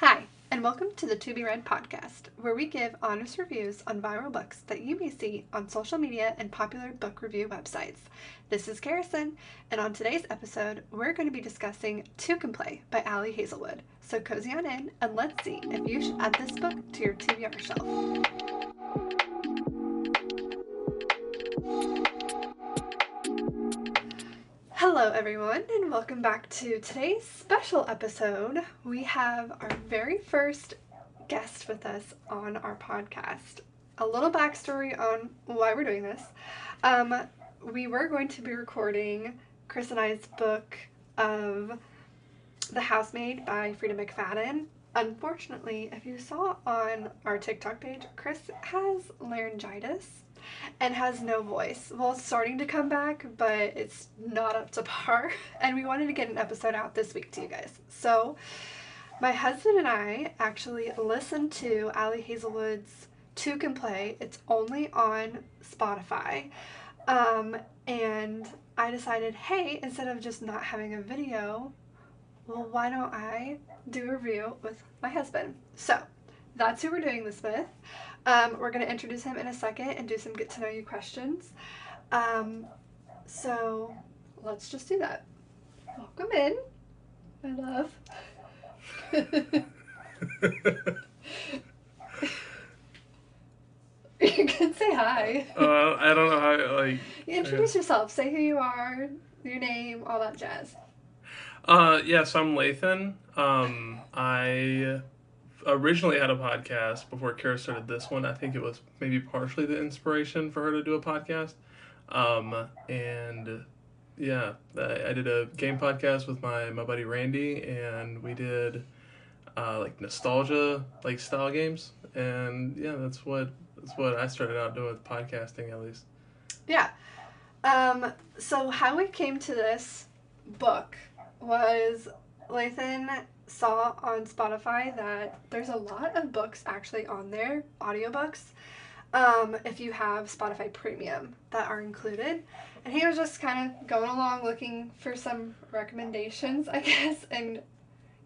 Hi, and welcome to the To Be Read podcast, where we give honest reviews on viral books that you may see on social media and popular book review websites. This is Karacin, and on today's episode, we're going to be discussing Two Can Play by Ali Hazelwood. So cozy on in, and let's see if you should add this book to your TBR shelf. Hello everyone, and welcome back to today's special episode. We have our very first guest with us on our podcast. A little backstory on why we're doing this. We were going to be recording Chris and I's book of The Housemaid by Frida McFadden. Unfortunately, if you saw on our TikTok page, Chris has laryngitis and has no voice. Well, it's starting to come back, but it's not up to par. And we wanted to get an episode out this week to you guys. So my husband and I actually listened to Ali Hazelwood's Two Can Play. It's only on Spotify. And I decided, hey, instead of just not having a video, well, why don't I do a review with my husband? So that's who we're doing this with. We're going to introduce him in a second and do some get to know you questions. So let's just do that. Welcome in, my love. You can say hi. I don't know how, You introduce yourself. Say who you are, your name, all that jazz. Yes, I'm Lathan. I originally had a podcast before Kara started this one. I think it was maybe partially the inspiration for her to do a podcast. And yeah, I did a game podcast with my buddy Randy, and we did like nostalgia like style games. And yeah, that's what I started out doing with podcasting, at least. Yeah. So how we came to this book was Lathan saw on Spotify that there's a lot of books actually on there, audiobooks, if you have Spotify Premium that are included. And he was just kind of going along looking for some recommendations, I guess, and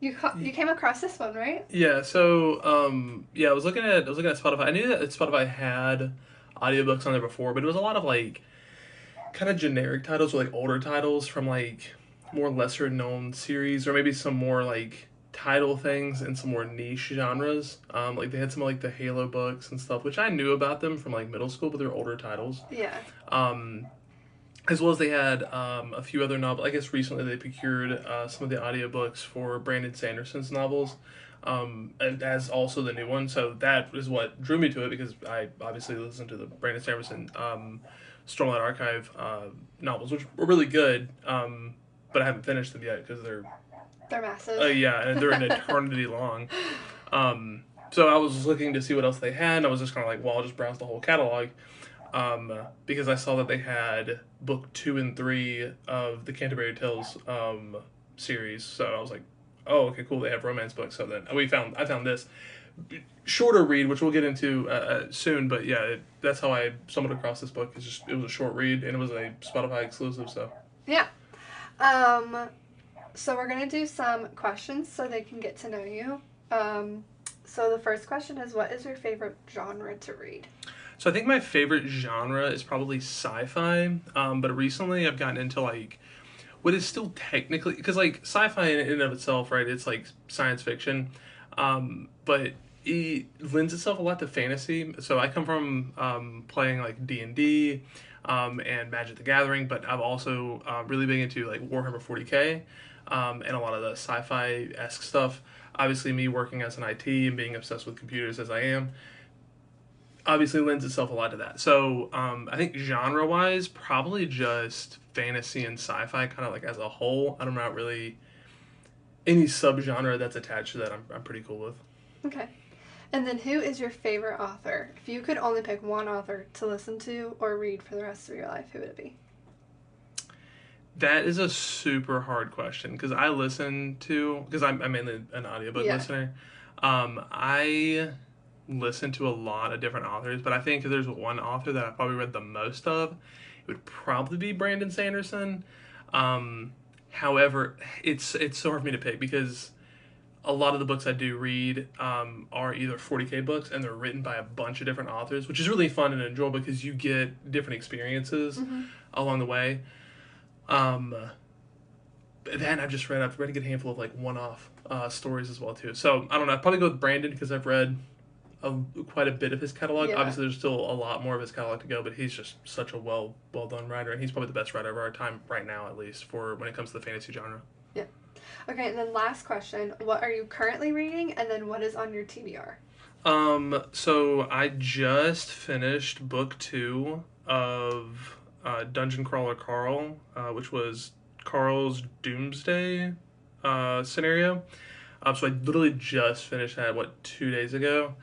you came across this one, right? Yeah, so I was looking at Spotify. I knew that Spotify had audiobooks on there before, but it was a lot of like kind of generic titles or like older titles from like more lesser known series, or maybe some more like title things in some more niche genres. Like they had some like the Halo books and stuff, which I knew about them from like middle school, but they're older titles. Yeah. As well as they had a few other novels. I guess recently they procured some of the audiobooks for Brandon Sanderson's novels, and as also the new one. So that is what drew me to it, because I obviously listened to the Brandon Sanderson Stormlight Archive novels, which were really good, but I haven't finished them yet because they're massive. Yeah, and they're an eternity long. So I was looking to see what else they had, and I was just kind of like, well, I'll just browse the whole catalog. Because I saw that they had book 2 and 3 of the Canterbury Tales series, so I was like, oh, okay, cool, they have romance books. So then I found this shorter read, which we'll get into soon, but yeah, that's how I stumbled across this book. It was a short read, and it was a Spotify exclusive, so. Yeah. So we're going to do some questions so they can get to know you. So the first question is, what is your favorite genre to read? So I think my favorite genre is probably sci-fi, but recently I've gotten into like what is still technically, because like sci-fi in and of itself, right, it's like science fiction, but it lends itself a lot to fantasy. So I come from playing like D&D and Magic the Gathering, but I'm also really big into like Warhammer 40K and a lot of the sci-fi-esque stuff. Obviously me working as an IT and being obsessed with computers as I am, obviously lends itself a lot to that. So I think genre-wise, probably just fantasy and sci-fi, kind of like as a whole. I'm not really any subgenre that's attached to that. I'm pretty cool with. Okay. And then who is your favorite author? If you could only pick one author to listen to or read for the rest of your life, who would it be? That is a super hard question, because I'm mainly an audiobook listener. I listen to a lot of different authors, but I think if there's one author that I probably read the most of, it would probably be Brandon Sanderson. However, it's so hard for me to pick, because a lot of the books I do read are either 40K books, and they're written by a bunch of different authors, which is really fun and enjoyable because you get different experiences along the way. Then I've read a good handful of like one-off stories as well too. So I don't know. I'd probably go with Brandon because I've read quite a bit of his catalog. Yeah. Obviously, there's still a lot more of his catalog to go, but he's just such a well done writer, and he's probably the best writer of our time right now, at least for when it comes to the fantasy genre. Yeah. Okay, and then last question: what are you currently reading, and then what is on your TBR? So I just finished book 2 of Dungeon Crawler Carl, which was Carl's Doomsday scenario. So I literally just finished that 2 days ago.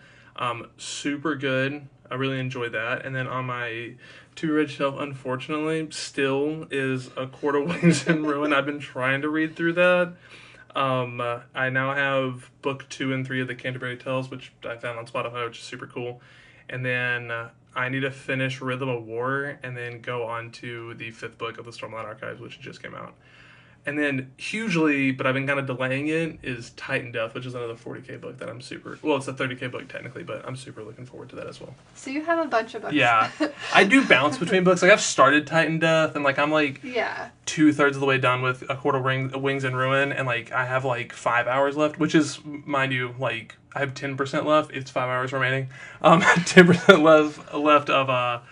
Super good. I really enjoyed that. And then on my to-read shelf, unfortunately, still is A Court of Wings and Ruin. I've been trying to read through that. I now have book 2 and 3 of the Canterbury Tales, which I found on Spotify, which is super cool. And then I need to finish Rhythm of War and then go on to the 5th book of the Stormlight Archives, which just came out. And then hugely, but I've been kind of delaying it, is Titan Death, which is another 40K book that I'm super... Well, it's a 30K book technically, but I'm super looking forward to that as well. So you have a bunch of books. Yeah. I do bounce between books. Like, I've started Titan Death, and, like, I'm, like, Yeah. 2/3 of the way done with A Court of Wings and Ruin, and, like, I have, like, 5 hours left, which is, mind you, like, I have 10% left. It's 5 hours remaining. 10% left of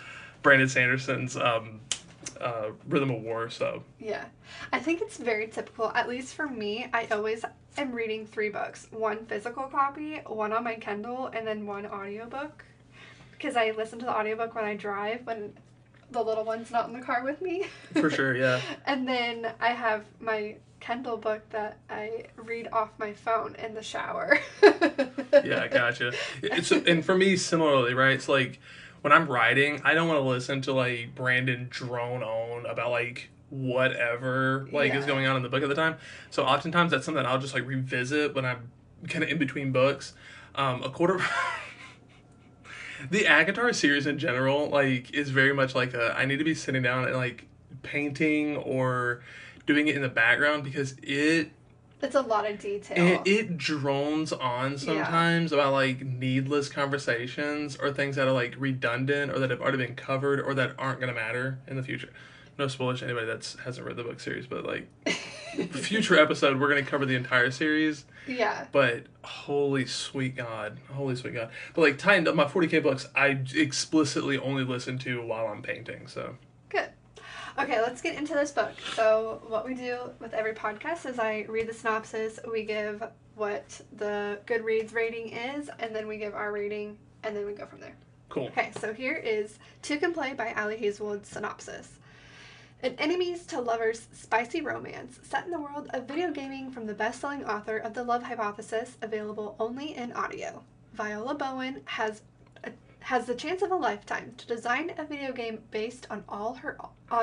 Brandon Sanderson's Rhythm of War, so... Yeah. I think it's very typical, at least for me. I always am reading 3 books. 1 physical copy, 1 on my Kindle, and then 1 audiobook. Because I listen to the audiobook when I drive, when the little one's not in the car with me. For sure, yeah. And then I have my Kindle book that I read off my phone in the shower. Yeah, I gotcha. And for me, similarly, right? It's like, when I'm writing, I don't want to listen to, like, Brandon drone on about, like, whatever, like, is going on in the book at the time. So oftentimes that's something I'll just, like, revisit when I'm kind of in between books. The ACOTAR series in general, like, is very much like I need to be sitting down and, like, painting or doing it in the background because it's a lot of detail. It drones on sometimes about, like, needless conversations or things that are, like, redundant or that have already been covered or that aren't going to matter in the future. No spoilers to anybody that hasn't read the book series, but, like, future episode, we're going to cover the entire series. Yeah. But holy sweet God. But, like, Titan, my 40K books, I explicitly only listen to while I'm painting, so. Good. Okay, let's get into this book. So what we do with every podcast is I read the synopsis, we give what the Goodreads rating is, and then we give our rating, and then we go from there. Cool. Okay, so here is Two Can Play by Ali Hazelwood's synopsis. An enemies to lovers spicy romance set in the world of video gaming from the best-selling author of The Love Hypothesis, available only in audio. Viola Bowen has the chance of a lifetime to design a video game based on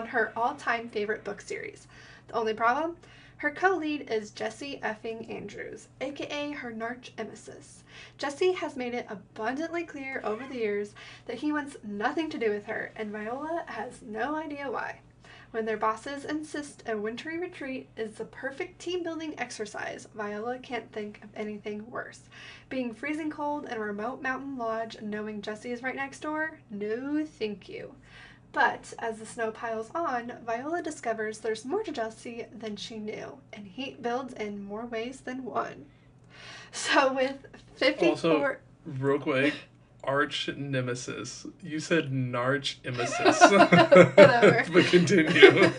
her all-time favorite book series. The only problem? Her co-lead is Jessie effing Andrews, aka her arch nemesis. Jesse has made it abundantly clear over the years that he wants nothing to do with her, and Viola has no idea why. When their bosses insist a wintry retreat is the perfect team-building exercise, Viola can't think of anything worse. Being freezing cold in a remote mountain lodge and knowing Jessie is right next door? No thank you. But as the snow piles on, Viola discovers there's more to Jessie than she knew, and heat builds in more ways than one. So with 54... Also, real quick... Arch nemesis. You said narch emesis. Whatever. But continue.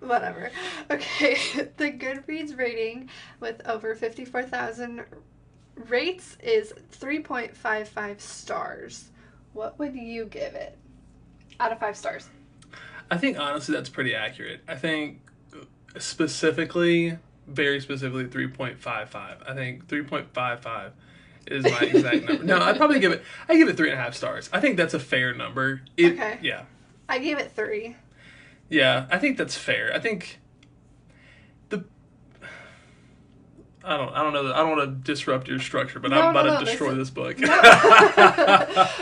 Whatever. Okay, the Goodreads rating with over 54,000 rates is 3.55 stars. What would you give it out of 5 stars? I think honestly that's pretty accurate. I think very specifically 3.55. I think 3.55 is my exact number. No, I'd probably give it 3.5 stars. I think that's a fair number. Okay. Yeah. I gave it 3. Yeah, I think that's fair. I think I don't know. I don't want to disrupt your structure, but I'm about to destroy this book. No.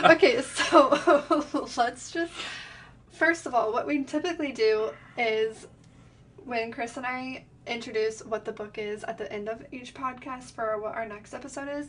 Okay, so let's just... First of all, what we typically do is when Chris and I introduce what the book is at the end of each podcast for what our next episode is.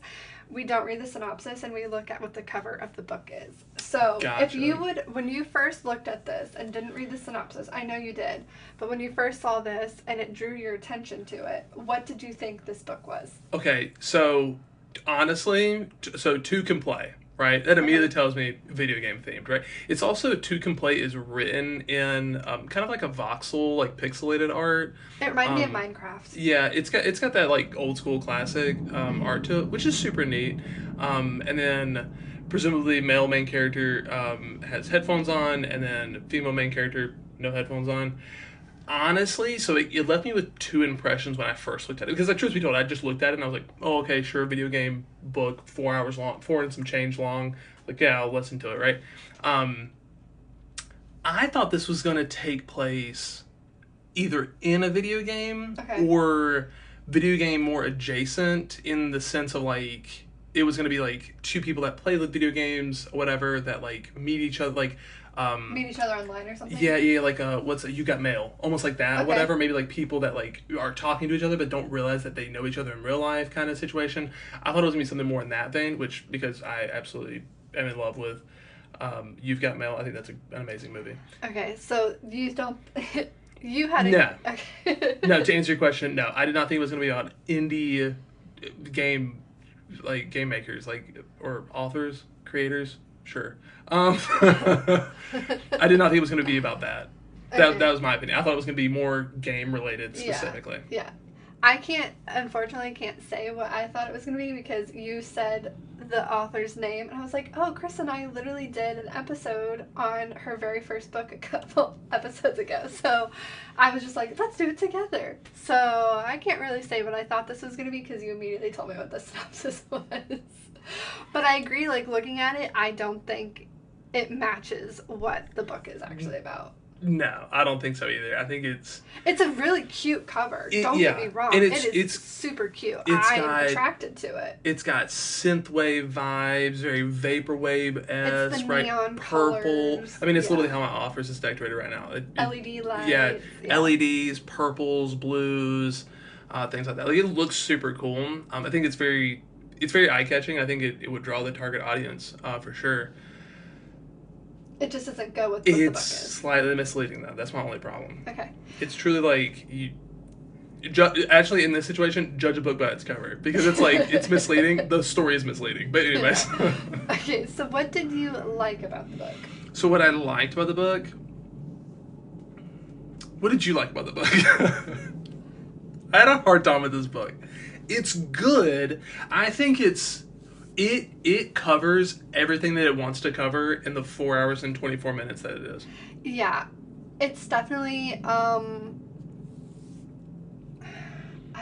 We don't read the synopsis and we look at what the cover of the book is. So Gotcha. if you would, when you first looked at this and didn't read the synopsis, I know you did, but when you first saw this and it drew your attention to it, what did you think this book was? Okay, so honestly, so Two Can Play, right? That immediately tells me video game themed, right? It's also Two Can Play is written in kind of like a voxel, like pixelated art. It reminded me of Minecraft. Yeah, it's got that like old school classic art to it, which is super neat. And then presumably male main character has headphones on, and then female main character no headphones on. Honestly, so it left me with two impressions when I first looked at it. Because, like, truth be told, I just looked at it and I was like, oh, okay, sure, video game book, 4 hours long, 4 and some change long. Like, yeah, I'll listen to it, right? I thought this was going to take place either in a video game or video game more adjacent, in the sense of, like, it was going to be, like, two people that play video games, or whatever, that, like, meet each other, like... meet each other online or something? Yeah, like, You Got Mail. Almost like that, whatever. Maybe, like, people that, like, are talking to each other but don't realize that they know each other in real life kind of situation. I thought it was going to be something more in that vein, which, because I absolutely am in love with You've Got Mail. I think that's an amazing movie. Okay, so you don't... you had a... No. Okay. No, to answer your question, no. I did not think it was going to be on indie game, like, game makers, like, or authors, creators. Sure. I did not think it was going to be about that. That was my opinion. I thought it was going to be more game related specifically. Yeah. I unfortunately can't say what I thought it was going to be, because you said the author's name and I was like, oh, Chris and I literally did an episode on her very first book a couple episodes ago. So I was just like, let's do it together. So I can't really say what I thought this was going to be, because you immediately told me what the synopsis was. But I agree, like, looking at it, I don't think it matches what the book is actually about. No, I don't think so either. I think it's a really cute cover. Don't get me wrong. And it's super cute. I'm attracted to it. It's got synthwave vibes, very vaporwave-esque, it's the right? Neon Purple. Colors. I mean, it's literally how my office is decorated right now. LED lights. Yeah, LEDs, purples, blues, things like that. Like, it looks super cool. I think it's very eye-catching. I think it would draw the target audience for sure. It just doesn't go with what the book is. It's slightly misleading, though. That's my only problem. Okay. It's truly like actually, in this situation, judge a book by its cover, because it's like it's misleading. The story is misleading. But anyways. Okay, so what did you like about the book? So what I liked about the book. What did you like about the book? I had a hard time with this book. It's good. I think it covers everything that it wants to cover in the 4 hours and 24 minutes that it is. Yeah. It's definitely, I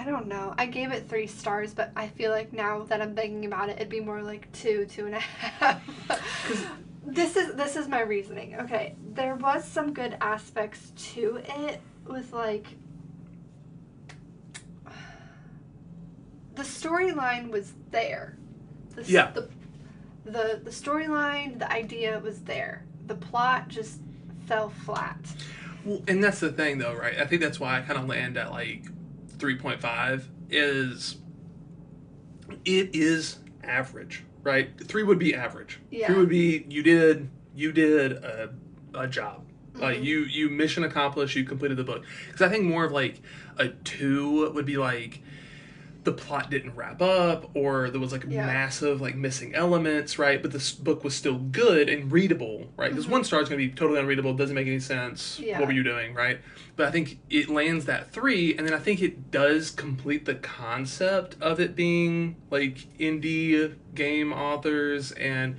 don't know. I gave it 3 stars, but I feel like now that I'm thinking about it, it'd be more like 2.5. This is my reasoning. Okay. There was some good aspects to it with, like, the storyline was there. The storyline, the idea was there. The plot just fell flat. Well, and that's the thing, though, right? I think that's why I kind of land at, like, 3.5 is it is average, right? 3 would be average. Yeah. 3 would be you did a job. Mm-hmm. You mission accomplished. You completed the book. Because I think more of, like, a 2 would be like, the plot didn't wrap up, or there was, like, massive, like, missing elements, right? But this book was still good and readable, right? Because 1 star is going to be totally unreadable, doesn't make any sense. Yeah. What were you doing, right? But I think it lands that 3, and then I think it does complete the concept of it being, like, indie game authors, and,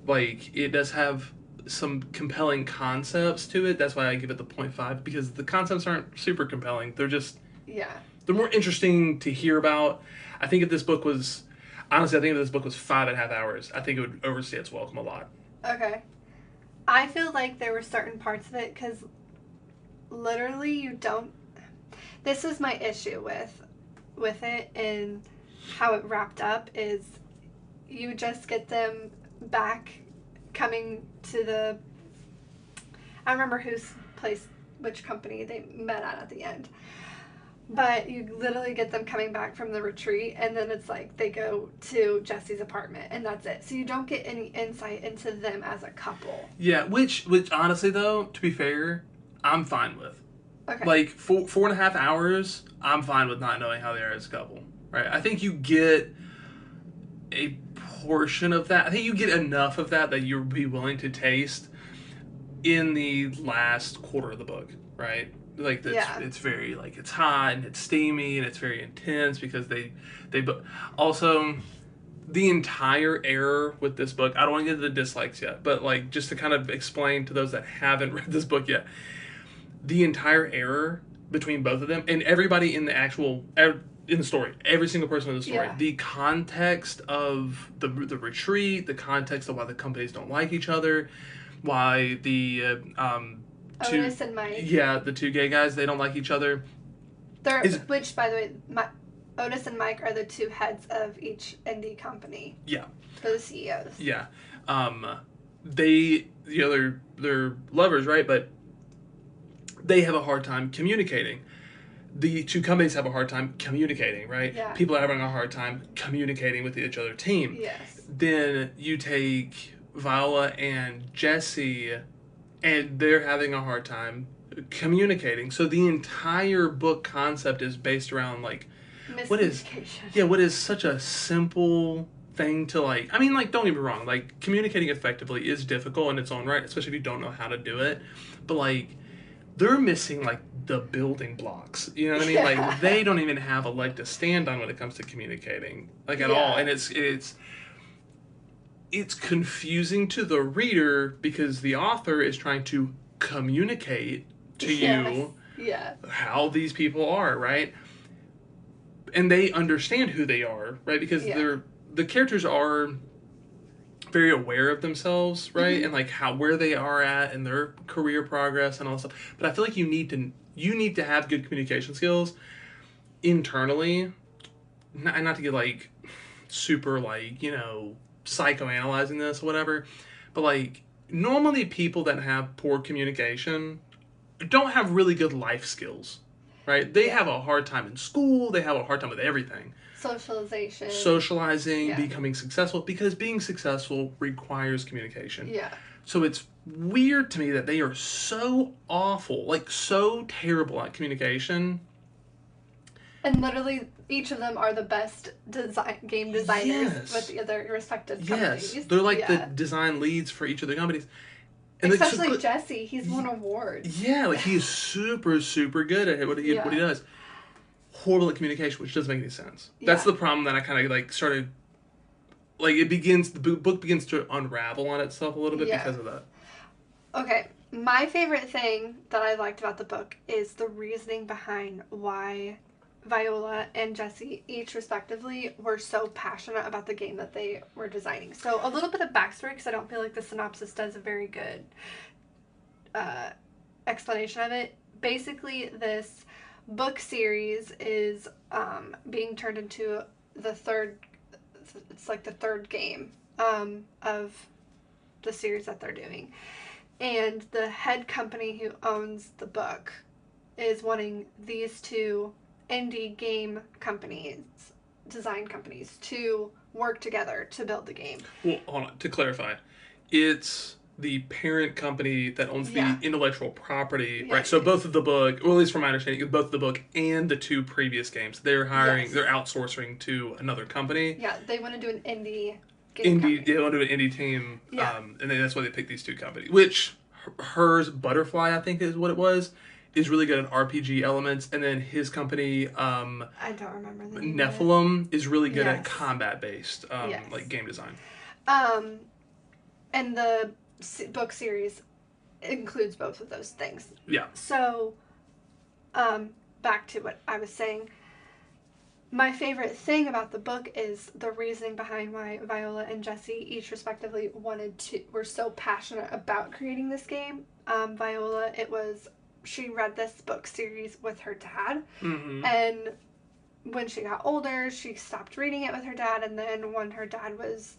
like, it does have some compelling concepts to it. That's why I give it the 0.5, because the concepts aren't super compelling. They're just... Yeah. They're more interesting to hear about. I think if this book was 5.5 hours, I think it would overstay its welcome a lot. Okay. I feel like there were certain parts of it, because literally you don't... This is my issue with it, and how it wrapped up is you just get them back coming to the... I remember which company they met at the end. But you literally get them coming back from the retreat, and then it's like they go to Jesse's apartment, and that's it. So you don't get any insight into them as a couple. Yeah, which honestly though, to be fair, I'm fine with. Okay. Like 4.5 hours, I'm fine with not knowing how they are as a couple. Right? I think you get a portion of that. I think you get enough of that you'll be willing to taste in the last quarter of the book, right? Like it's very like it's hot and it's steamy and it's very intense because they also the entire error with this book. I don't want to get to the dislikes yet, but like just to kind of explain to those that haven't read this book yet, the entire error between both of them and everybody in the actual in the story, every single person in the story, the context of the retreat, the context of why the companies don't like each other, why the Otis and Mike. Yeah, the two gay guys, they don't like each other. Which, by the way, Otis and Mike are the two heads of each indie company. Yeah. They're the CEOs. Yeah. They're lovers, right? But they have a hard time communicating. The two companies have a hard time communicating, right? Yeah. People are having a hard time communicating with each other team. Yes. Then you take Viola and Jesse, and they're having a hard time communicating. So the entire book concept is based around like what is such a simple thing to like. I mean, like, don't get me wrong, like communicating effectively is difficult in its own right, especially if you don't know how to do it. But like they're missing like the building blocks. You know what I mean? Like they don't even have a leg to stand on when it comes to communicating, like at all. And it's confusing to the reader because the author is trying to communicate to you how these people are, right? And they understand who they are, right? Because the characters are very aware of themselves, right? Mm-hmm. And like where they are at and their career progress and all that stuff. But I feel like you need to have good communication skills internally, not to get like super like, psychoanalyzing this or whatever, but like normally people that have poor communication don't have really good life skills, right? They have a hard time in school, they have a hard time with everything. Socializing, becoming successful, because being successful requires communication. Yeah. So it's weird to me that they are so awful, like so terrible at communication. And literally, each of them are the best game designers with their respective companies. Yes, they're like the design leads for each of their companies. And especially Jesse, he's won awards. Yeah, like he is super, super good at what he does. Horrible at communication, which doesn't make any sense. That's the problem that I kind of like started. Like the book begins to unravel on itself a little bit because of that. Okay, my favorite thing that I liked about the book is the reasoning behind why Viola and Jesse, each respectively, were so passionate about the game that they were designing. So a little bit of backstory, because I don't feel like the synopsis does a very good explanation of it. Basically, this book series is being turned into the third game of the series that they're doing. And the head company who owns the book is wanting these two indie game companies, design companies, to work together to build the game. Well, hold on. To clarify, it's the parent company that owns the intellectual property, right? So both of the book, or at least from my understanding, both the book and the two previous games, they're they're outsourcing to another company. Yeah, they want to do an indie game company. They want to do an indie team, and then that's why they picked these two companies. Which, hers, Butterfly, I think is what it was, is really good at RPG elements, and then his company, I don't remember the name. Nephilim is really good at combat-based, like game design. And the book series includes both of those things. Yeah. So, back to what I was saying. My favorite thing about the book is the reasoning behind why Viola and Jesse each respectively were so passionate about creating this game. Viola, she read this book series with her dad. Mm-hmm. And when she got older, she stopped reading it with her dad. And then when her dad was,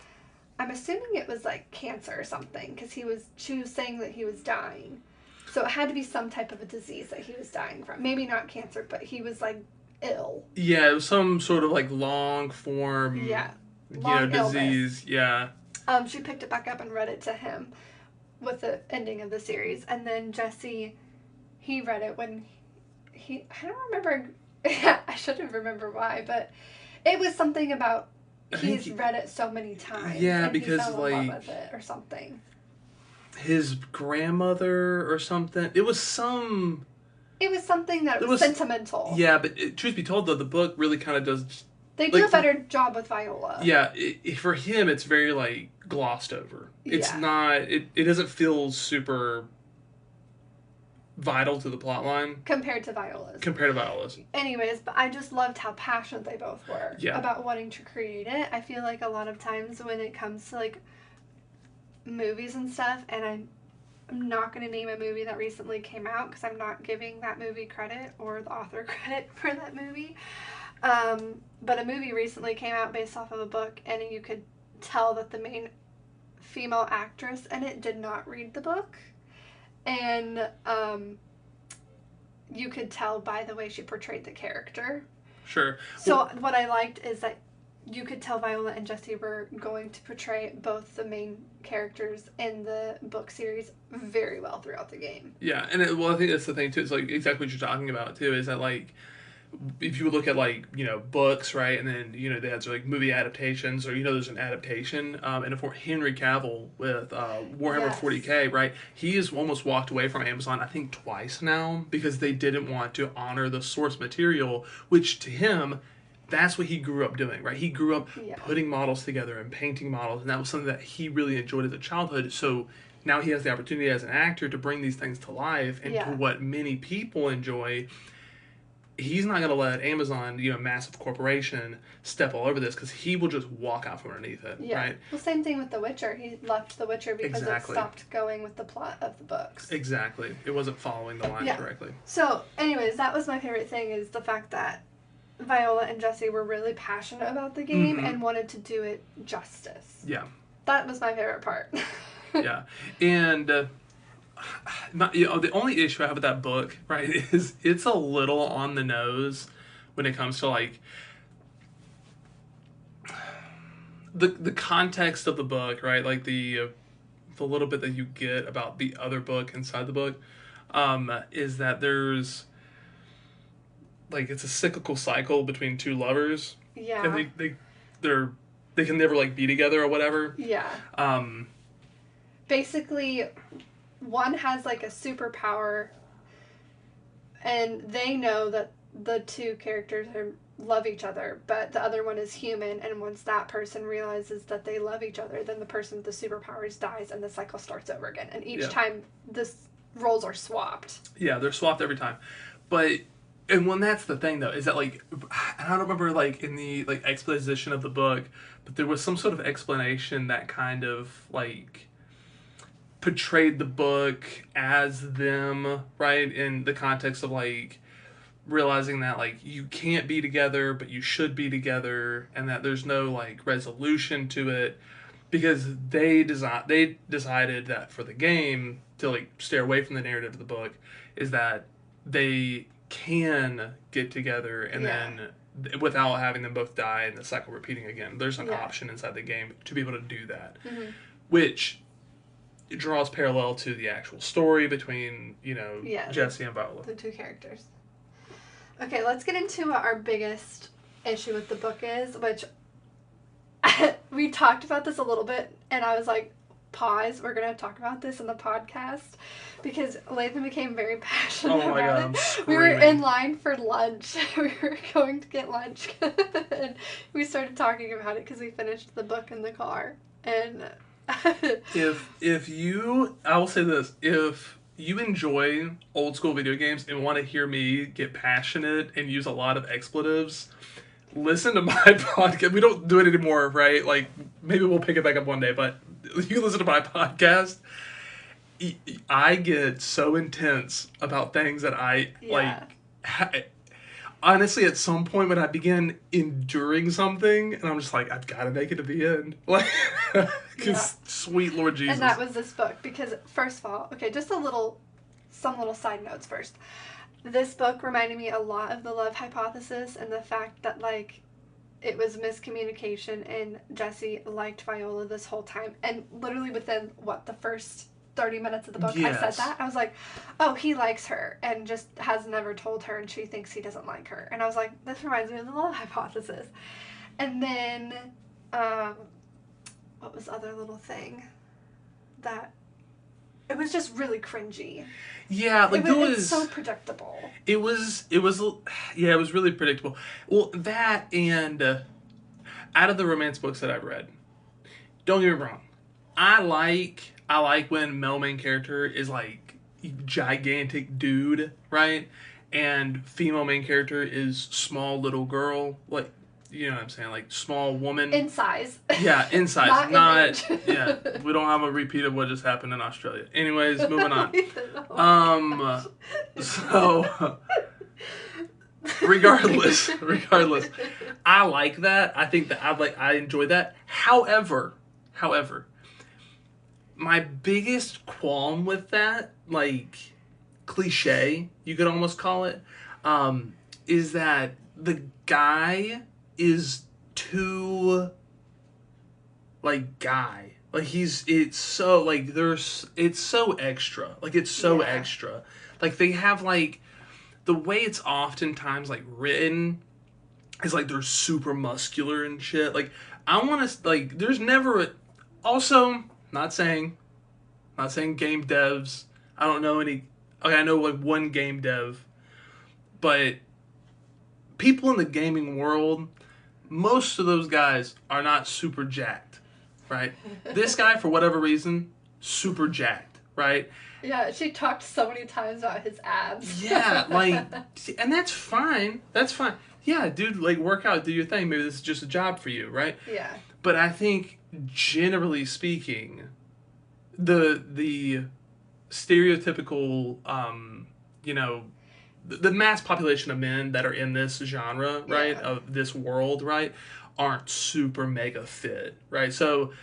I'm assuming it was like cancer or something, because she was saying that he was dying. So it had to be some type of a disease that he was dying from. Maybe not cancer, but he was like ill. Yeah, it was some sort of like long form, Yeah. Long disease. illness. Yeah. She picked it back up and read it to him with the ending of the series. And then Jesse, he read it when I don't remember, I shouldn't remember why, but it was something about he's read it so many times. Yeah, and because he fell in love with it or something. His grandmother or something. It was something that was sentimental. Yeah, but truth be told, though, the book really kind of does... They do a better job with Viola. Yeah, for him, it's very, like, glossed over. It's not... It doesn't feel super vital to the plot line. Compared to Viola's. Anyways, but I just loved how passionate they both were about wanting to create it. I feel like a lot of times when it comes to, like, movies and stuff, and I'm not going to name a movie that recently came out because I'm not giving that movie credit or the author credit for that movie. But a movie recently came out based off of a book, and you could tell that the main female actress in it did not read the book. And you could tell by the way she portrayed the character. Sure. So what I liked is that you could tell Viola and Jesse were going to portray both the main characters in the book series very well throughout the game. Yeah, and I think that's the thing, too. It's like exactly what you're talking about, too, is that, like, if you look at, like, books, right, and then, they had, like, movie adaptations, or, there's an adaptation, and for Henry Cavill with Warhammer 40K, right, he has almost walked away from Amazon, I think, twice now, because they didn't want to honor the source material, which, to him, that's what he grew up doing, right? He grew up putting models together and painting models, and that was something that he really enjoyed as a childhood, so now he has the opportunity as an actor to bring these things to life, and to what many people enjoy. He's not going to let Amazon, massive corporation, step all over this, because he will just walk out from underneath it, right? Well, same thing with The Witcher. He left The Witcher because it stopped going with the plot of the books. Exactly. It wasn't following the line correctly. So, anyways, that was my favorite thing, is the fact that Viola and Jesse were really passionate about the game and wanted to do it justice. Yeah. That was my favorite part. Yeah. And... the only issue I have with that book, right, is it's a little on the nose when it comes to, like, the context of the book, right, like the little bit that you get about the other book inside the book, is that there's, like, it's a cyclical cycle between two lovers. Yeah. And they can never, like, be together or whatever. Yeah. Basically, one has, like, a superpower, and they know that the two characters love each other, but the other one is human, and once that person realizes that they love each other, then the person with the superpowers dies, and the cycle starts over again. And each time, the roles are swapped. Yeah, they're swapped every time. And when that's the thing, though, is that, like, I don't remember, like, in the, like, exposition of the book, but there was some sort of explanation that kind of, like, portrayed the book as them, right, in the context of, like, realizing that, like, you can't be together, but you should be together, and that there's no, like, resolution to it, because they decided that for the game, to, like, stay away from the narrative of the book, is that they can get together and then without having them both die and the cycle repeating again. There's an option inside the game to be able to do that, which draws parallel to the actual story between, Jesse and Viola. The two characters. Okay, let's get into what our biggest issue with the book is, which we talked about this a little bit, and I was like, pause, we're going to talk about this in the podcast, because Lathan became very passionate about it. We were in line for lunch. We were going to get lunch, and we started talking about it because we finished the book in the car, and... I will say this, if you enjoy old school video games and want to hear me get passionate and use a lot of expletives, listen to my podcast. We don't do it anymore, right? Like, maybe we'll pick it back up one day, but you can listen to my podcast. I get so intense about things that honestly, at some point when I begin enduring something, and I'm just like, I've got to make it to the end. Like, because sweet Lord Jesus. And that was this book, because first of all, okay, just some little side notes first. this book reminded me a lot of The Love Hypothesis, and the fact that, like, it was miscommunication and Jesse liked Viola this whole time. And literally within, the first 30 minutes of the book, I said that. I was like, oh, he likes her and just has never told her, and she thinks he doesn't like her. And I was like, this reminds me of The Love Hypothesis. And then, what was the other little thing that... It was just really cringy. Yeah, like it's so predictable. It was really predictable. Well, that and out of the romance books that I've read, don't get me wrong, I like when male main character is like gigantic dude, right? And female main character is small little girl, like, you know what I'm saying, like small woman. In size. Yeah, in size. Not yeah. We don't have a repeat of what just happened in Australia. Anyways, moving on. So regardless, I like that. I think that I enjoy that. However, my biggest qualm with that, like cliche, you could almost call it, is that the guy is too like guy. Like it's so extra. Like it's so extra. Like they have like the way it's oftentimes like written is like they're super muscular and shit. Like I want to like there's never also not saying game devs. I don't know any. Okay, I know like one game dev, but people in the gaming world, most of those guys are not super jacked, right? This guy, for whatever reason, super jacked, right? Yeah, she talked so many times about his abs. Yeah, like, and that's fine. That's fine. Yeah, dude, like, work out, do your thing. Maybe this is just a job for you, right? Yeah. But I think, generally speaking, the stereotypical, you know, the mass population of men that are in this genre, right, of this world, right, aren't super mega fit, right? So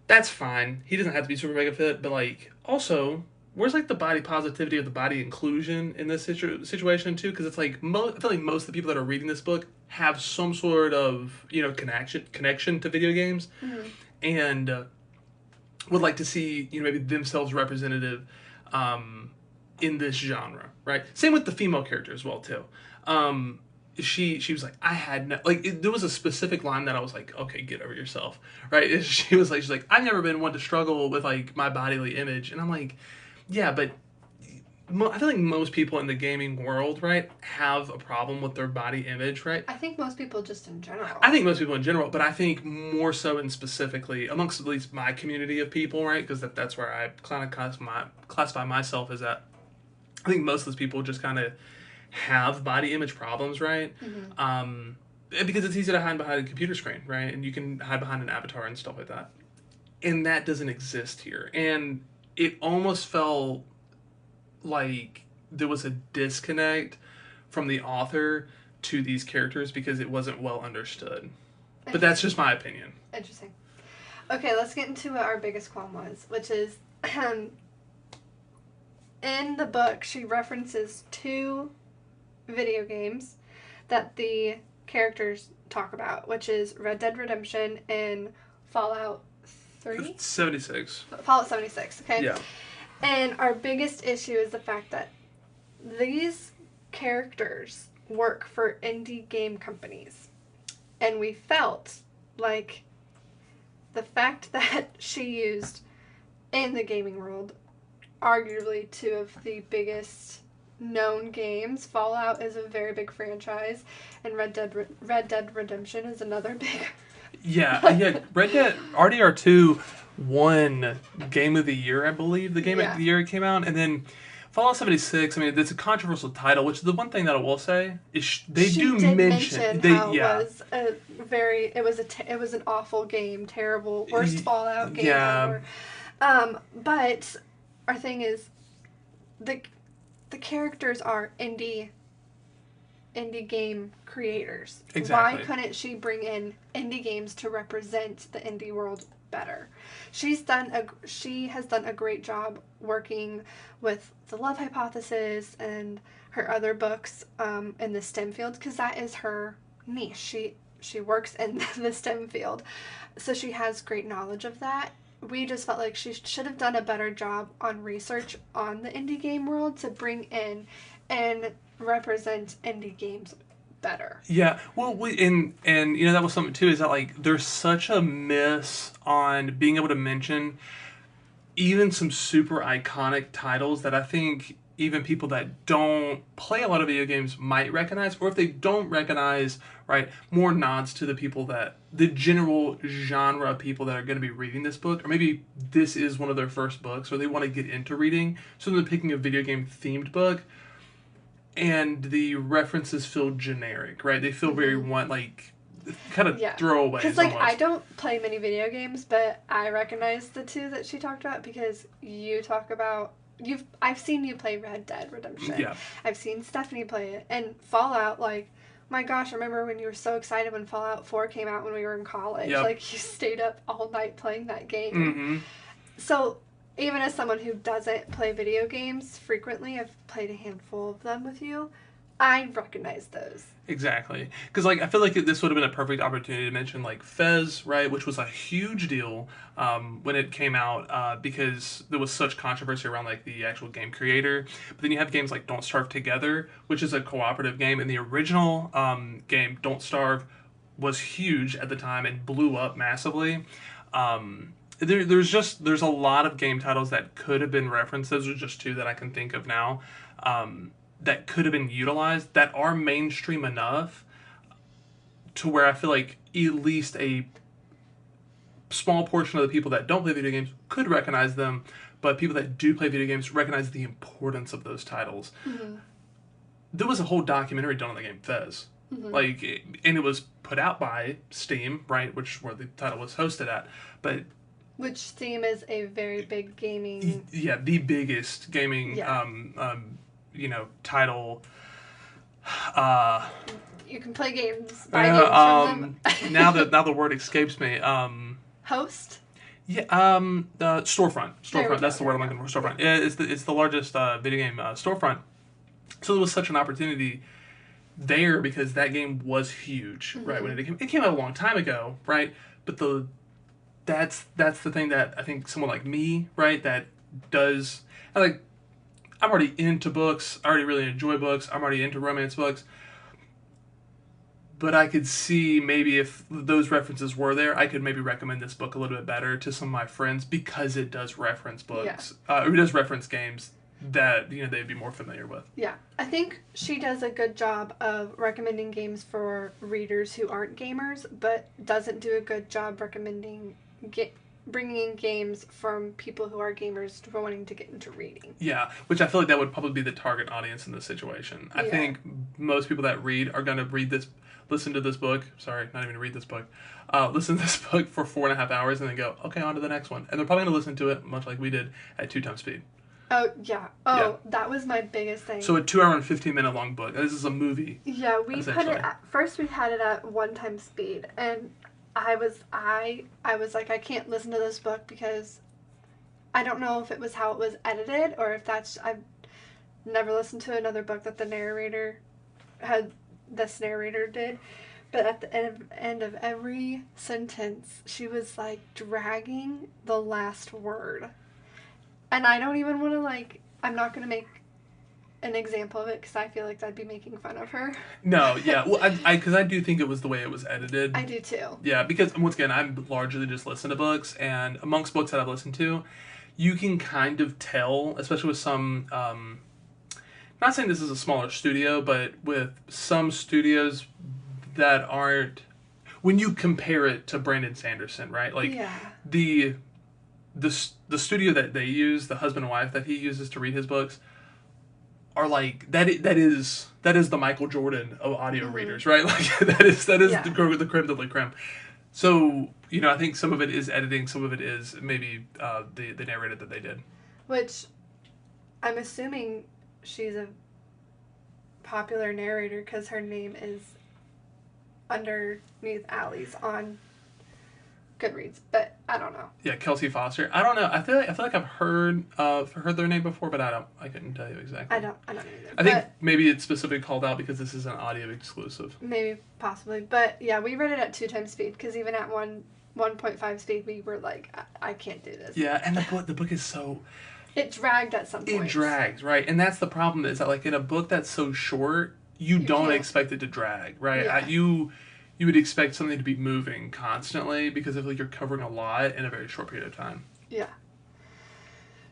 that's fine. He doesn't have to be super mega fit, but like also, where's like the body positivity or the body inclusion in this situation too? Because it's like I feel like most of the people that are reading this book have some sort of, you know, connection to video games, and would like to see, you know, maybe themselves representative in this genre, right? Same with the female character as well too. She was like, I had no, like, there was a specific line that I was like, okay, get over yourself, right? She's like, I've never been one to struggle with like my bodily image, and I'm like, yeah, but I feel like most people in the gaming world, right, have a problem with their body image, right? I think most people just in general. But I think more so and specifically amongst at least my community of people, right? Because that's where I kind of classify myself as at. I think most of those people just kind of have body image problems, right? Because it's easy to hide behind a computer screen, right? And you can hide behind an avatar and stuff like that. And that doesn't exist here. And it almost felt like there was a disconnect from the author to these characters because it wasn't well understood. But that's just my opinion. Interesting. Okay, let's get into what our biggest qualm was, which is in the book, she references 2 video games that the characters talk about, which is Red Dead Redemption and Fallout 3? 76. Fallout 76, okay? Yeah. And our biggest issue is the fact that these characters work for indie game companies. And we felt like the fact that she used in the gaming world arguably 2 of the biggest known games. Fallout is a very big franchise, and Red Dead Redemption is another big. Yeah. Red Dead RDR2 won Game of the Year, I believe. The Game of the Year it came out, and then Fallout 76. I mean, it's a controversial title. Which the one thing that I will say is they do mention how it was an awful game, terrible, worst Fallout game ever. But our thing is, the characters are indie game creators. Exactly. Why couldn't she bring in indie games to represent the indie world better? She has done a great job working with The Love Hypothesis and her other books in the STEM field, because that is her niche. She works in the STEM field, so she has great knowledge of that. We just felt like she should have done a better job on research on the indie game world to bring in and represent indie games better. Yeah, well, and that was something too. Is that like there's such a miss on being able to mention even some super iconic titles that I think even people that don't play a lot of video games might recognize, or if they don't recognize, right, more nods to the people that the general genre of people that are going to be reading this book, or maybe this is one of their first books, or they want to get into reading, so they're picking a video game themed book. And the references feel generic, right? They feel very kind of throwaway. Because I don't play many video games, but I recognize the two that she talked about because you talk about I've seen you play Red Dead Redemption. Yeah. I've seen Stephanie play it, and Fallout. Like, my gosh, I remember when you were so excited when Fallout 4 came out when we were in college. Yep. Like, you stayed up all night playing that game. Mm-hmm. So, even as someone who doesn't play video games frequently, I've played a handful of them with you, I recognize those. Exactly. Because, I feel like this would have been a perfect opportunity to mention, Fez, right, which was a huge deal when it came out because there was such controversy around, the actual game creator. But then you have games like Don't Starve Together, which is a cooperative game. And the original game, Don't Starve, was huge at the time and blew up massively. There's a lot of game titles that could have been referenced. Those are just two that I can think of now that could have been utilized that are mainstream enough to where I feel like at least a small portion of the people that don't play video games could recognize them, but people that do play video games recognize the importance of those titles. Mm-hmm. There was a whole documentary done on the game Fez. Mm-hmm. And it was put out by Steam, right, where the title was hosted at, but which Steam is a very big gaming... Yeah, the biggest gaming, title. You can play games, buy games from them. now the word escapes me. Host? Yeah, storefront. That's the word I'm looking for. Storefront. Yeah, it's the largest video game storefront. So there was such an opportunity there because that game was huge, right? When it came out a long time ago, right? But that's the thing that I think someone like me, right, that does, I'm already into books. I already really enjoy books. I'm already into romance books. But I could see maybe if those references were there, I could maybe recommend this book a little bit better to some of my friends because it does reference books. Or it does reference games that, they'd be more familiar with. Yeah. I think she does a good job of recommending games for readers who aren't gamers, but doesn't do a good job recommending bringing in games from people who are gamers for wanting to get into reading. Yeah, which I feel like that would probably be the target audience in this situation. I think most people that read are going to listen to this book. Sorry, not even read this book. Listen to this book for 4.5 hours and then go, okay, on to the next one. And they're probably going to listen to it, much like we did, at 2 times speed. Oh, yeah. Oh, yeah. That was my biggest thing. So a 2 hour and 15-minute long book. This is a movie. Yeah, we put it first we had it at 1 time speed, and I was like, I can't listen to this book because I don't know if it was how it was edited or if I've never listened to another book that this narrator did, but at the end of every sentence, she was dragging the last word. And I don't even want to I'm not going to make an example of it because I feel like that'd be making fun of her. No, yeah. Well, because I do think it was the way it was edited. I do too. Yeah, because once again, I'm largely just listen to books, and amongst books that I've listened to, you can kind of tell, especially with some, not saying this is a smaller studio, but with some studios that aren't, when you compare it to Brandon Sanderson, right? The studio that they use, the husband and wife that he uses to read his books, are that is the Michael Jordan of audio readers, right? That is the creme de la creme. So, I think some of it is editing, some of it is maybe the narrative that they did. Which I'm assuming she's a popular narrator because her name is underneath Ali's on Goodreads, but I don't know. Yeah, Kelsey Foster. I don't know. I feel like I've heard their name before, but I couldn't tell you exactly. I don't either. I think maybe it's specifically called out because this is an audio exclusive. Maybe, possibly, but yeah, we read it at 2 times speed because even at 1.5 speed, we were like, I can't do this. Yeah, and the book is so. It dragged at some point. It drags, right? And that's the problem, is that like in a book that's so short, you don't expect it to drag, right? Yeah. You would expect something to be moving constantly because of like you're covering a lot in a very short period of time. Yeah.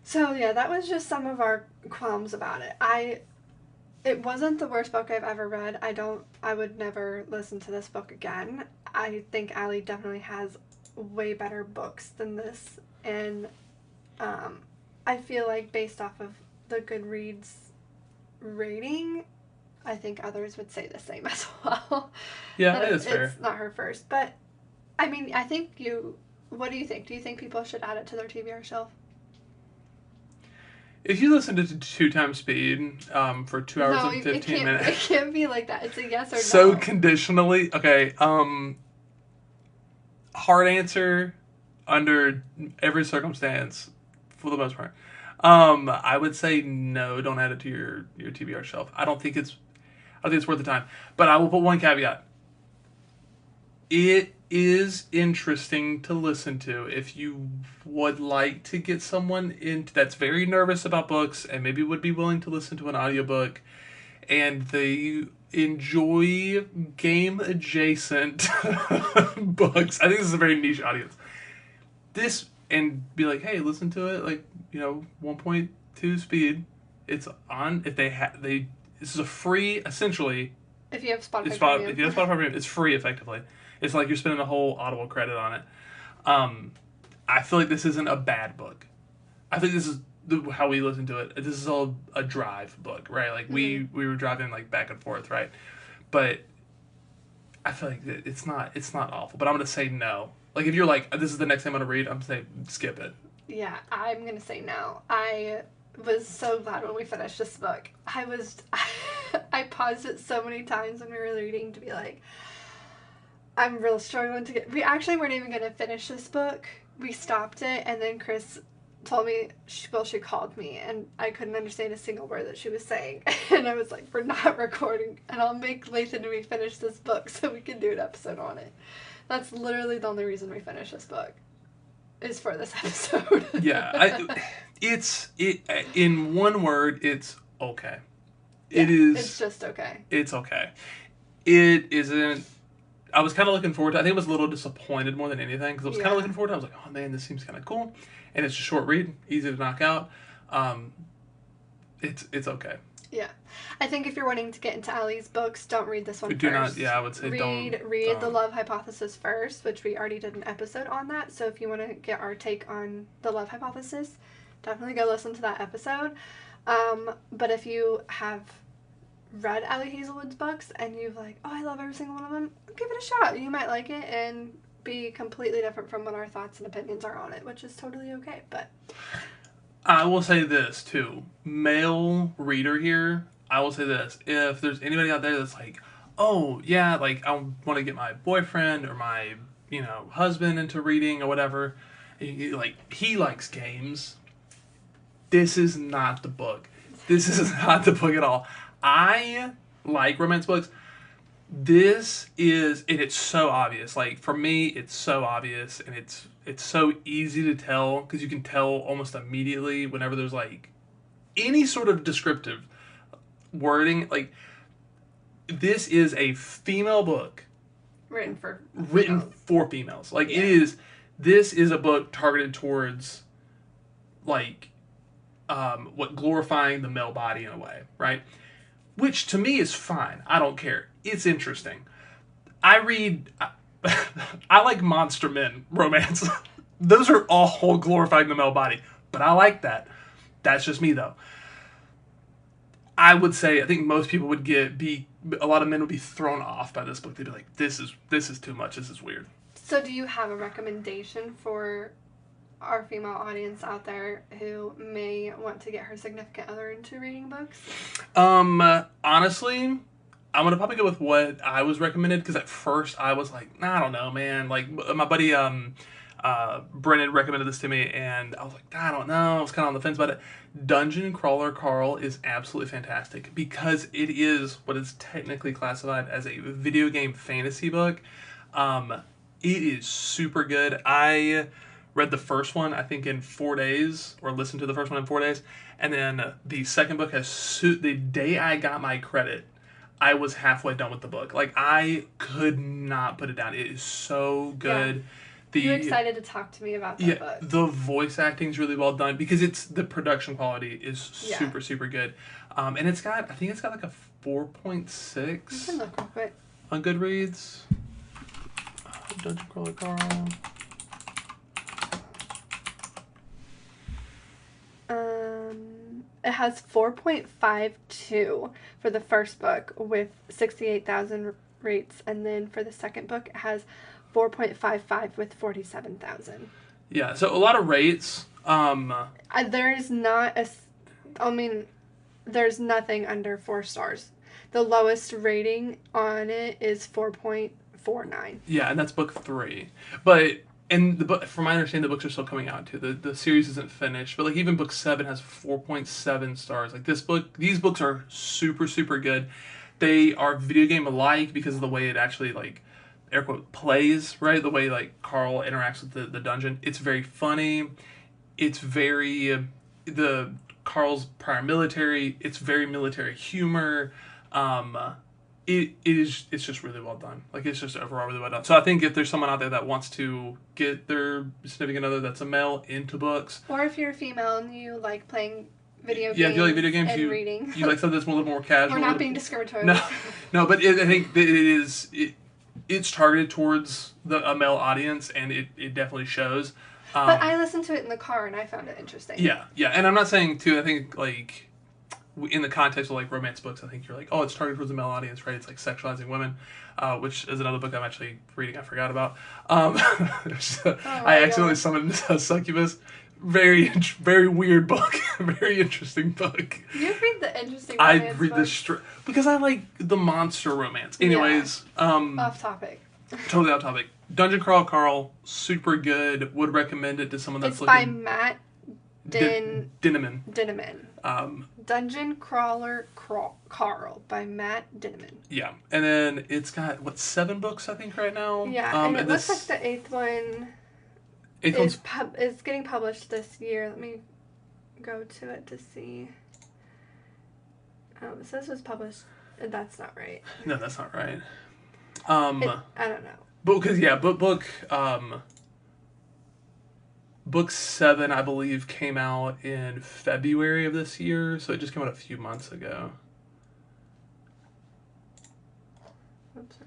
So yeah, that was just some of our qualms about it. It wasn't the worst book I've ever read. I would never listen to this book again. I think Ali definitely has way better books than this, and I feel like based off of the Goodreads rating, I think others would say the same as well. Yeah, that is fair. It's not her first, but I mean, I think what do you think? Do you think people should add it to their TBR shelf? If you listen to 2 times speed for 2 hours and 15 minutes. It can't be like that. It's a yes or no. So conditionally, okay, hard answer under every circumstance for the most part. I would say no, don't add it to your TBR shelf. I don't think it's worth the time. But I will put one caveat. It is interesting to listen to if you would like to get someone that's very nervous about books and maybe would be willing to listen to an audiobook and they enjoy game adjacent books. I think this is a very niche audience. And be like, hey, listen to it, like, 1.2 speed. It's on. If this is a free, essentially. If you have Spotify Premium. If you have Spotify Premium, it's free effectively. It's like you're spending a whole Audible credit on it. I feel like this isn't a bad book. I think this is how we listen to it. This is all a drive book, right? Like we were driving like back and forth, right? But I feel like it's not awful. But I'm gonna say no. Like if you're like, this is the next thing I'm gonna read, I'm gonna say skip it. Yeah, I'm gonna say no. I was so glad when we finished this book. I paused it so many times when we were reading to be like, I'm real struggling to we actually weren't even gonna finish this book. We stopped it, and then Chris told me, she called me, and I couldn't understand a single word that she was saying. And I was like, we're not recording, and I'll make Lathan and we finish this book so we can do an episode on it. That's literally the only reason we finish this book, is for this episode. Yeah, it's in one word, it's okay. Yeah, it's just okay. It's okay. It isn't. I was kind of looking forward to. I think I was a little disappointed more than anything because I was kind of looking forward to. I was like, oh man, this seems kind of cool, and it's a short read, easy to knock out. It's okay. Yeah, I think if you're wanting to get into Ali's books, don't read this one first. Do not. Yeah, I would say read The Love Hypothesis first, which we already did an episode on that. So if you want to get our take on The Love Hypothesis, definitely go listen to that episode. But if you have read Ali Hazelwood's books and you've like, oh, I love every single one of them, give it a shot. You might like it and be completely different from what our thoughts and opinions are on it, which is totally okay. But I will say this too, male reader here, I will say this, if there's anybody out there that's like, oh yeah, like I want to get my boyfriend or my husband into reading or whatever, like he likes games, this is not the book. This is not the book at all. I like romance books. This is, and it's so obvious. Like for me, it's so obvious, and it's so easy to tell because you can tell almost immediately whenever there's like any sort of descriptive wording. Like this is a female book written for females. Like it is. This is a book targeted towards like what glorifying the male body in a way, right? Which to me is fine. I don't care. It's interesting. I like monster men romance. Those are all glorifying the male body. But I like that. That's just me though. I would say, I think most people would a lot of men would be thrown off by this book. They'd be like, this is too much. This is weird. So do you have a recommendation for our female audience out there who may want to get her significant other into reading books? Honestly, I'm gonna probably go with what I was recommended, because at first I was like, nah, I don't know, man. Like my buddy Brennan recommended this to me, and I was like, I don't know. I was kind of on the fence about it. Dungeon Crawler Carl is absolutely fantastic because it is what is technically classified as a video game fantasy book. It is super good. I read the first one, I think, in 4 days, or listened to the first one in 4 days, and then the second book the day I got my credit, I was halfway done with the book. Like, I could not put it down. It is so good. Yeah. You're excited to talk to me about that book. The voice acting is really well done because the production quality is super, super good. And I think it's got like a 4.6. You can look real quick. On Goodreads. Dungeon Crawler Carl. It has 4.52 for the first book with 68,000 rates, and then for the second book it has 4.55 with 47,000. Yeah, so a lot of rates. There's nothing under 4 stars. The lowest rating on it is 4.49. Yeah, and that's book 3. But and the book, from my understanding, the books are still coming out too. The series isn't finished, but like even book 7 has 4.7 stars. Like these books are super, super good. They are video game alike because of the way it actually, like, air quote, plays, right? The way like Carl interacts with the dungeon. It's very funny. It's very Carl's prior military. It's very military humor. It's just really well done. Like, it's just overall really well done. So I think if there's someone out there that wants to get their significant other that's a male into books, or if you're a female and you like playing video games, if you like video games, and reading, you like something that's a little more casual. We're not being discriminatory. No, but I think that it's targeted towards a male audience, and it definitely shows. But I listened to it in the car and I found it interesting. Yeah, and I'm not saying too. I think like, in the context of like romance books, I think you're like, oh, it's targeted towards the male audience, right? It's like sexualizing women, which is another book I'm actually reading. I forgot about. I accidentally summoned a succubus. Very, very weird book. Very interesting book. You read the interesting romance I read books? Because I like the monster romance. Anyways, off topic. Totally off topic. Dungeon Crawl Carl, super good. Would recommend it to someone that's looking. It's by Matt Dinniman. Dungeon Crawler Carl by Matt Dinniman. Yeah, and then it's got 7 books I think right now. Yeah, and it looks like the 8th one. It's getting published this year. Let me go to it to see. It says it was published. That's not right. No, that's not right. I don't know. Book 7, I believe, came out in February of this year, so it just came out a few months ago. What's the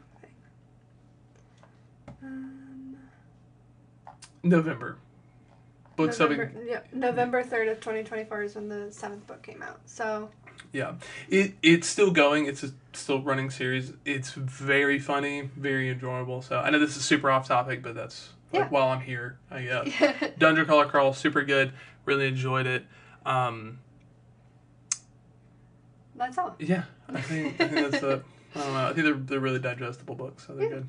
thing? November. Book 7. Yeah, November 3rd of 2024 is when the 7th book came out. So. Yeah, it's still going. It's a still running series. It's very funny, very enjoyable. So I know this is super off topic, but that's like while I'm here, I guess. Dungeon Crawler Carl, super good. Really enjoyed it. That's all. Yeah, I think that's it. I don't know. I think they're really digestible books, so they're good.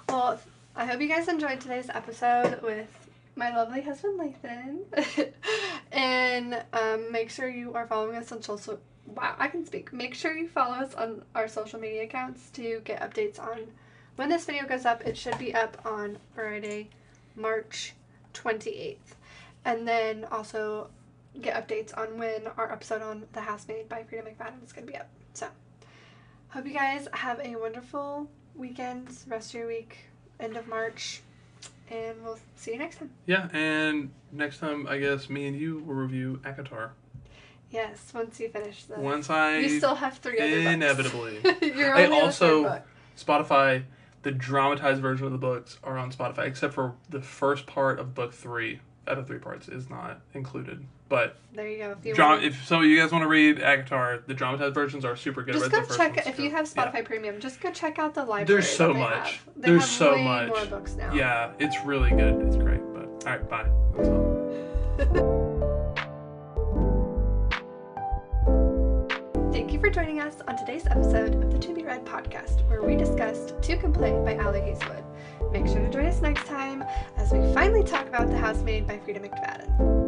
Well, I hope you guys enjoyed today's episode with my lovely husband, Lathan. And make sure you are following us on social... Wow, I can speak. Make sure you follow us on our social media accounts to get updates on when this video goes up. It should be up on Friday, March 28th. And then also get updates on when our episode on The Housemaid by Frida McFadden is going to be up. So, hope you guys have a wonderful weekend, rest of your week, end of March, and we'll see you next time. Yeah, and next time, I guess, me and you will review ACOTAR. Yes, once you finish the... You still have 3 other books. Inevitably. You're only on the 3rd book. Spotify, the dramatized version of the books are on Spotify, except for the first part of book 3, out of 3 parts, is not included. But there you go. If some of you guys want to read ACOTAR, the dramatized versions are super good. Just go check, if you have Spotify Premium, just go check out the library. There's so much. There's so much. More books now. Yeah, it's really good. It's great. But all right, bye. That's all. Thank you you for joining us on today's episode of the To Be Read podcast, where we discussed To Complain by Ali Hazelwood. Make sure to join us next time as we finally talk about The Housemaid by Frida McFadden.